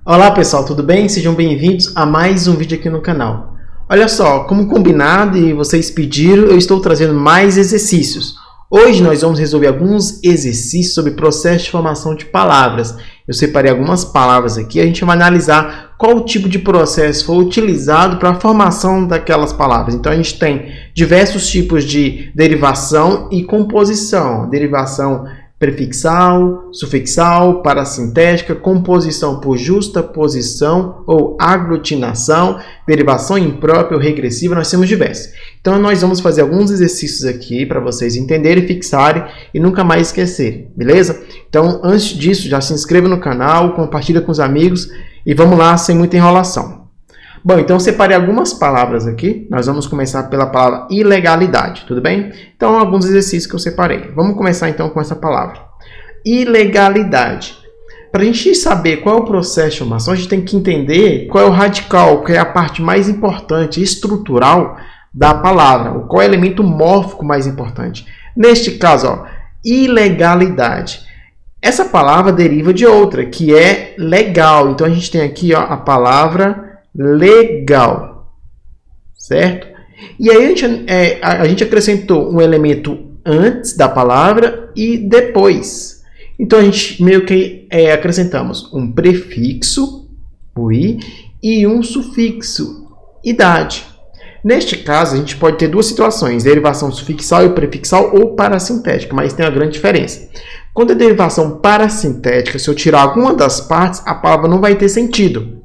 Olá pessoal, tudo bem? Sejam bem-vindos a mais um vídeo aqui no canal. Olha só, como combinado e vocês pediram, eu estou trazendo mais exercícios. Hoje nós vamos resolver alguns exercícios sobre processo de formação de palavras. Eu separei algumas palavras aqui, a gente vai analisar qual tipo de processo foi utilizado para a formação daquelas palavras. Então a gente tem diversos tipos de derivação e composição. Derivação prefixal, sufixal, parassintética, composição por justaposição ou aglutinação, derivação imprópria ou regressiva, nós temos diversos. Então, nós vamos fazer alguns exercícios aqui para vocês entenderem, fixarem e nunca mais esquecerem, beleza? Então, antes disso, já se inscreva no canal, compartilha com os amigos e vamos lá, sem muita enrolação. Bom, então eu separei algumas palavras aqui. Nós vamos começar pela palavra ilegalidade, tudo bem? Então, alguns exercícios que eu separei. Vamos começar então com essa palavra. Ilegalidade. Para a gente saber qual é o processo de formação, a gente tem que entender qual é o radical, que é a parte mais importante, estrutural da palavra. Qual é o elemento mórfico mais importante. Neste caso, ó, ilegalidade. Essa palavra deriva de outra, que é legal. Então, a gente tem aqui ó, a palavra legal, certo? E aí a gente acrescentou um elemento antes da palavra e depois. Então a gente meio que acrescentamos um prefixo, o i, e um sufixo, idade. Neste caso, a gente pode ter duas situações, derivação sufixal e prefixal ou parassintética, mas tem uma grande diferença. Quando é derivação parassintética, se eu tirar alguma das partes, a palavra não vai ter sentido.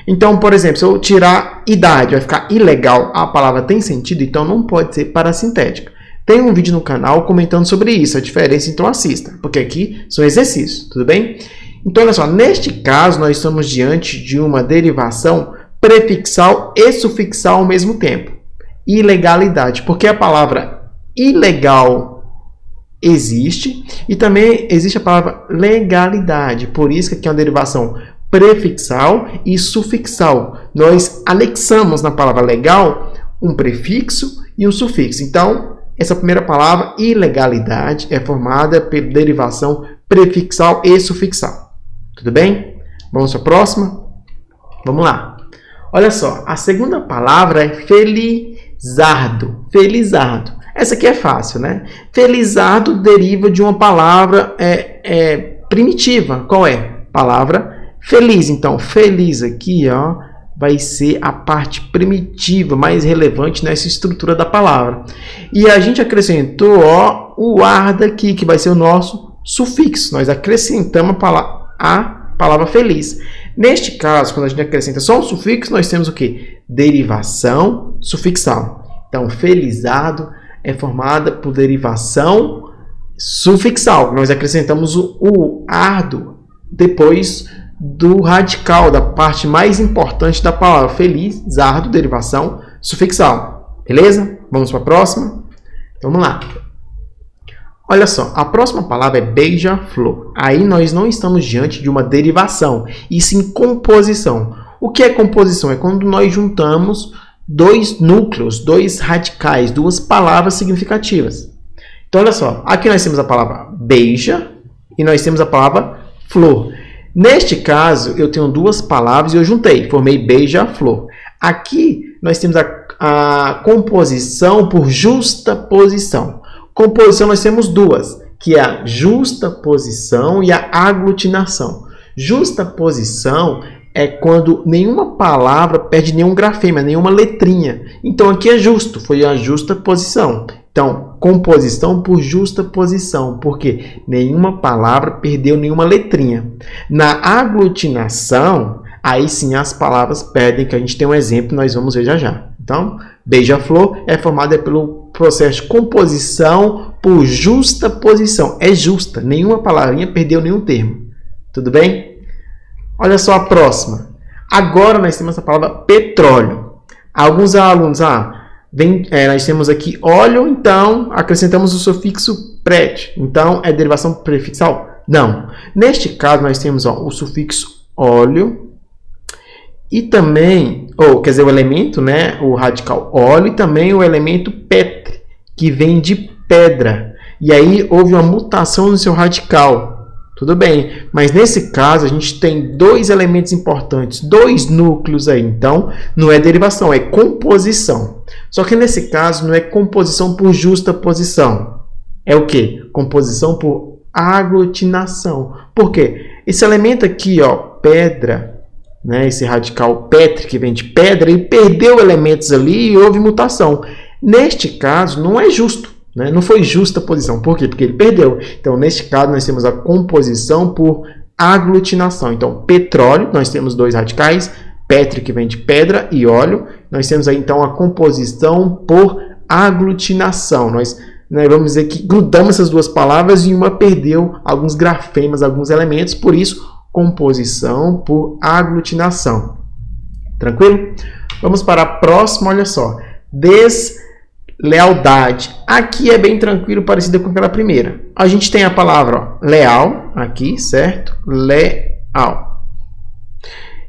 Então, por exemplo, se eu tirar idade, vai ficar ilegal, a palavra tem sentido, então não pode ser parassintética. Tem um vídeo no canal comentando sobre isso, a diferença, então assista, porque aqui são exercícios, tudo bem? Então, olha só, neste caso, nós estamos diante de uma derivação prefixal e sufixal ao mesmo tempo. Ilegalidade, porque a palavra ilegal existe e também existe a palavra legalidade, por isso que aqui é uma derivação prefixal e sufixal. Nós anexamos na palavra legal um prefixo e um sufixo. Então, essa primeira palavra, ilegalidade, é formada pela derivação prefixal e sufixal. Tudo bem? Vamos para a próxima? Vamos lá. Olha só, a segunda palavra é felizardo. Felizardo. Essa aqui é fácil, né? Felizardo deriva de uma palavra primitiva. Qual é? Palavra feliz. Então, feliz aqui, ó, vai ser a parte primitiva, mais relevante nessa estrutura da palavra. E a gente acrescentou, ó, o ardo aqui, que vai ser o nosso sufixo. Nós acrescentamos a palavra feliz. Neste caso, quando a gente acrescenta só um sufixo, nós temos o quê? Derivação sufixal. Então, felizardo é formada por derivação sufixal. Nós acrescentamos o ardo depois do radical, da parte mais importante da palavra. Felizardo, derivação sufixal. Beleza? Vamos para a próxima? Vamos lá. Olha só, a próxima palavra é beija-flor. Aí nós não estamos diante de uma derivação, e sim composição. O que é composição? É quando nós juntamos dois núcleos, dois radicais, duas palavras significativas. Então, olha só, aqui nós temos a palavra beija e nós temos a palavra flor. Neste caso, eu tenho duas palavras e eu juntei, formei beija-flor. Aqui, nós temos a composição por justaposição. Composição, nós temos duas, que é a justaposição e a aglutinação. Justaposição é quando nenhuma palavra perde nenhum grafema, nenhuma letrinha. Então, aqui é justo, foi a justaposição. Então, composição por justaposição, porque nenhuma palavra perdeu nenhuma letrinha. Na aglutinação, aí sim as palavras perdem, que a gente tem um exemplo, nós vamos ver já já. Então, beija-flor é formada pelo processo de composição por justaposição. É justa, nenhuma palavrinha perdeu nenhum termo. Tudo bem? Olha só a próxima. Agora nós temos a palavra petróleo. Alguns alunos, nós temos aqui óleo, então acrescentamos o sufixo pret. Então, é derivação prefixal? Não. Neste caso, nós temos o sufixo óleo e também, quer dizer, o elemento, né, o radical óleo e também o elemento petre, que vem de pedra. E aí houve uma mutação no seu radical. Tudo bem, mas nesse caso a gente tem dois elementos importantes, dois núcleos aí. Então, não é derivação, é composição. Só que nesse caso não é composição por justa posição. É o quê? Composição por aglutinação. Por quê? Esse elemento aqui, ó, pedra, né, esse radical petri que vem de pedra, ele perdeu elementos ali e houve mutação. Neste caso, não é justo. Né? Não foi justa posição. Por quê? Porque ele perdeu. Então, neste caso, nós temos a composição por aglutinação. Então, petróleo, nós temos dois radicais, petri, que vem de pedra, e óleo. Nós temos aí, então, a composição por aglutinação. Nós, né, vamos dizer que grudamos essas duas palavras e uma perdeu alguns grafemas, alguns elementos. Por isso, composição por aglutinação. Tranquilo? Vamos para a próxima, olha só. Lealdade. Aqui é bem tranquilo, parecida com aquela primeira. A gente tem a palavra ó, leal, aqui, certo? Leal.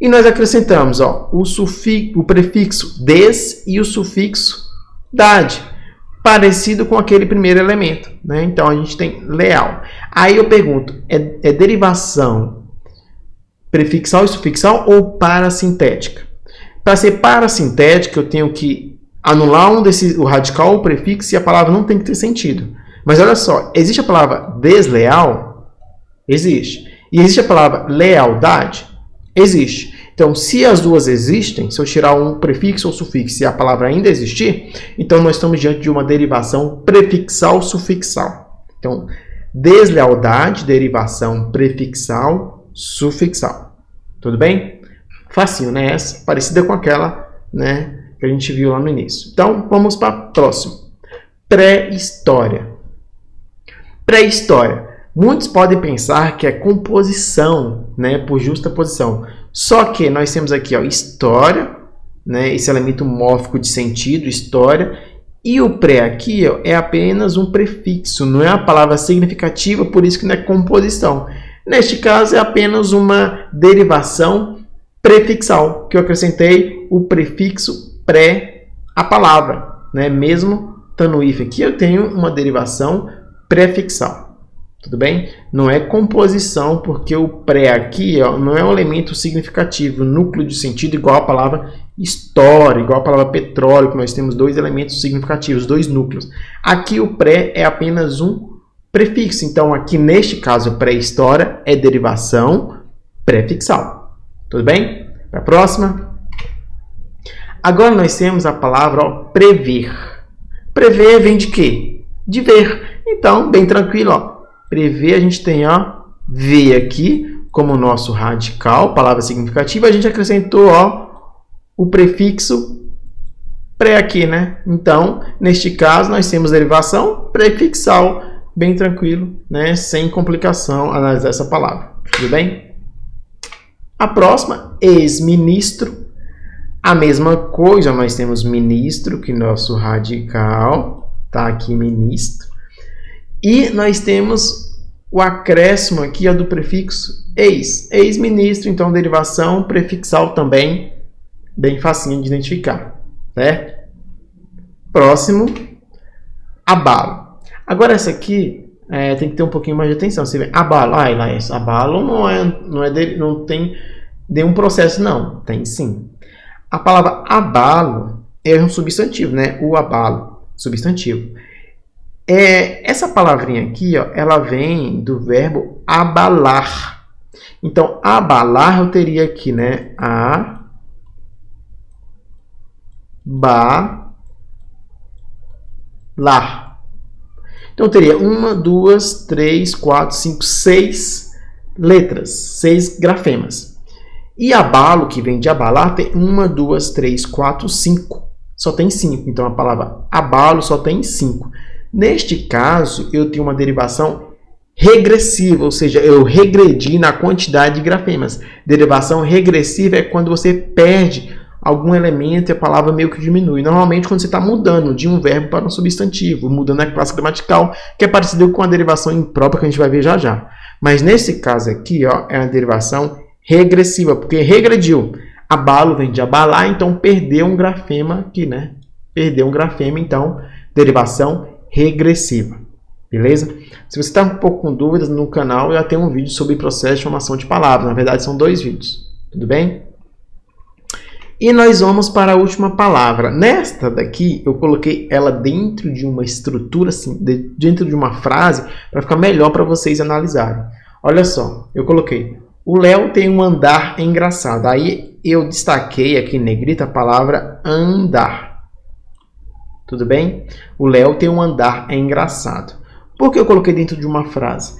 E nós acrescentamos ó, o prefixo des e o sufixo dade, parecido com aquele primeiro elemento. Né? Então, a gente tem leal. Aí eu pergunto, é derivação prefixal e sufixal ou parasintética? Para ser parasintética, eu tenho que anular o radical, o prefixo, e a palavra não tem que ter sentido. Mas olha só, existe a palavra desleal? Existe. E existe a palavra lealdade? Existe. Então, se as duas existem, se eu tirar um prefixo ou sufixo e a palavra ainda existir, então nós estamos diante de uma derivação prefixal-sufixal. Então, deslealdade, derivação prefixal-sufixal. Tudo bem? Facinho, né? Essa, parecida com aquela, né, que a gente viu lá no início. Então, vamos para o próximo. Pré-história. Pré-história. Muitos podem pensar que é composição, né, por justa posição. Só que nós temos aqui, ó, história, né, esse elemento mórfico de sentido, história, e o pré aqui, ó, é apenas um prefixo, não é a palavra significativa, por isso que não é composição. Neste caso, é apenas uma derivação prefixal, que eu acrescentei o prefixo pré a palavra, né? Mesmo estando o if aqui, eu tenho uma derivação prefixal. Tudo bem? Não é composição, porque o pré aqui ó, não é um elemento significativo, núcleo de sentido igual a palavra história, igual a palavra petróleo, que nós temos dois elementos significativos, dois núcleos. Aqui o pré é apenas um prefixo. Então, aqui neste caso, pré-história é derivação prefixal. Tudo bem? Para a próxima. Agora nós temos a palavra ó, prever. Prever vem de quê? De ver. Então, bem tranquilo. Ó. Prever a gente tem ó, ver aqui como nosso radical, palavra significativa. A gente acrescentou ó, o prefixo pré aqui, né? Então, neste caso, nós temos derivação prefixal. Bem tranquilo, né? Sem complicação analisar essa palavra. Tudo bem? A próxima, ex-ministro. A mesma coisa, nós temos ministro, que nosso radical, tá aqui ministro. E nós temos o acréscimo aqui ó, do prefixo ex, ex-ministro, então derivação prefixal também, bem facinho de identificar, certo? Próximo, abalo. Agora essa aqui tem que ter um pouquinho mais de atenção. Você vê, abalo, abalo não tem nenhum processo, não, tem sim. A palavra abalo é um substantivo, né? O abalo, substantivo. Essa palavrinha aqui, ó, ela vem do verbo abalar. Então, abalar eu teria aqui, né? Abalar. Então, eu teria 1, 2, 3, 4, 5, 6 letras, 6 grafemas. E abalo, que vem de abalar, tem 1, 2, 3, 4, 5. Só tem 5. Então, a palavra abalo só tem 5. Neste caso, eu tenho uma derivação regressiva, ou seja, eu regredi na quantidade de grafemas. Derivação regressiva é quando você perde algum elemento e a palavra meio que diminui. Normalmente, quando você está mudando de um verbo para um substantivo, mudando a classe gramatical, que é parecido com a derivação imprópria que a gente vai ver já já. Mas nesse caso aqui, ó, é a derivação regressiva, porque regrediu. Abalo vem de abalar, então perdeu um grafema aqui, né? Perdeu um grafema, então derivação regressiva. Beleza? Se você está um pouco com dúvidas, no canal já tem um vídeo sobre processo de formação de palavras. Na verdade, são 2 vídeos. Tudo bem? E nós vamos para a última palavra. Nesta daqui, eu coloquei ela dentro de uma estrutura, assim, dentro de uma frase, para ficar melhor para vocês analisarem. Olha só, eu coloquei: o Léo tem um andar engraçado. Aí eu destaquei aqui em negrita a palavra andar. Tudo bem? O Léo tem um andar engraçado. Por que eu coloquei dentro de uma frase?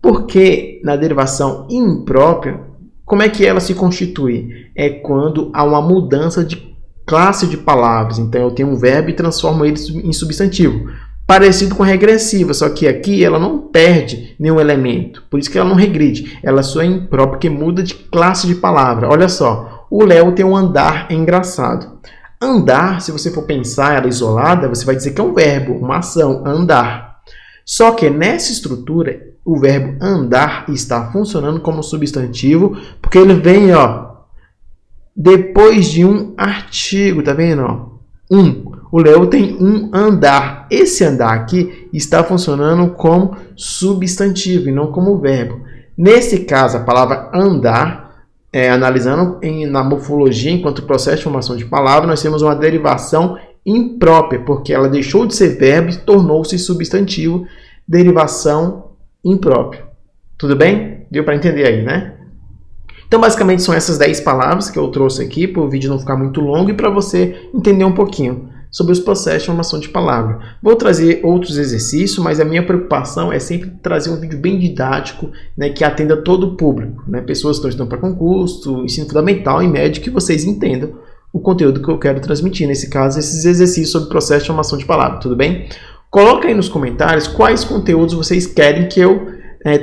Porque na derivação imprópria, como é que ela se constitui? É quando há uma mudança de classe de palavras. Então eu tenho um verbo e transformo ele em substantivo. Parecido com regressiva, só que aqui ela não perde nenhum elemento. Por isso que ela não regride. Ela só é imprópria porque muda de classe de palavra. Olha só, o Léo tem um andar engraçado. Andar, se você for pensar ela isolada, você vai dizer que é um verbo, uma ação, andar. Só que nessa estrutura, o verbo andar está funcionando como substantivo, porque ele vem, depois de um artigo, tá vendo? O Léo tem um andar. Esse andar aqui está funcionando como substantivo e não como verbo. Nesse caso, a palavra andar, analisando na morfologia, enquanto processo de formação de palavra, nós temos uma derivação imprópria, porque ela deixou de ser verbo e tornou-se substantivo, derivação imprópria. Tudo bem? Deu para entender aí, né? Então, basicamente, são essas 10 palavras que eu trouxe aqui, para o vídeo não ficar muito longo e para você entender um pouquinho sobre os processos de formação de palavra. Vou trazer outros exercícios, mas a minha preocupação é sempre trazer um vídeo bem didático, né, que atenda todo o público, né? Pessoas que estão estudando para concurso, ensino fundamental e médio, que vocês entendam o conteúdo que eu quero transmitir. Nesse caso, esses exercícios sobre o processo de formação de palavra. Tudo bem? Coloca aí nos comentários quais conteúdos vocês querem que eu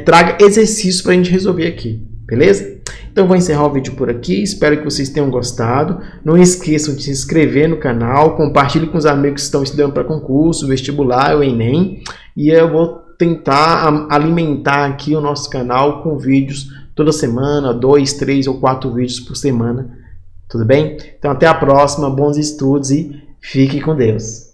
traga exercícios para a gente resolver aqui. Beleza? Então, vou encerrar o vídeo por aqui. Espero que vocês tenham gostado. Não esqueçam de se inscrever no canal. Compartilhe com os amigos que estão estudando para concurso, vestibular, o Enem. E eu vou tentar alimentar aqui o nosso canal com vídeos toda semana, 2, 3 ou 4 vídeos por semana. Tudo bem? Então, até a próxima. Bons estudos e fique com Deus.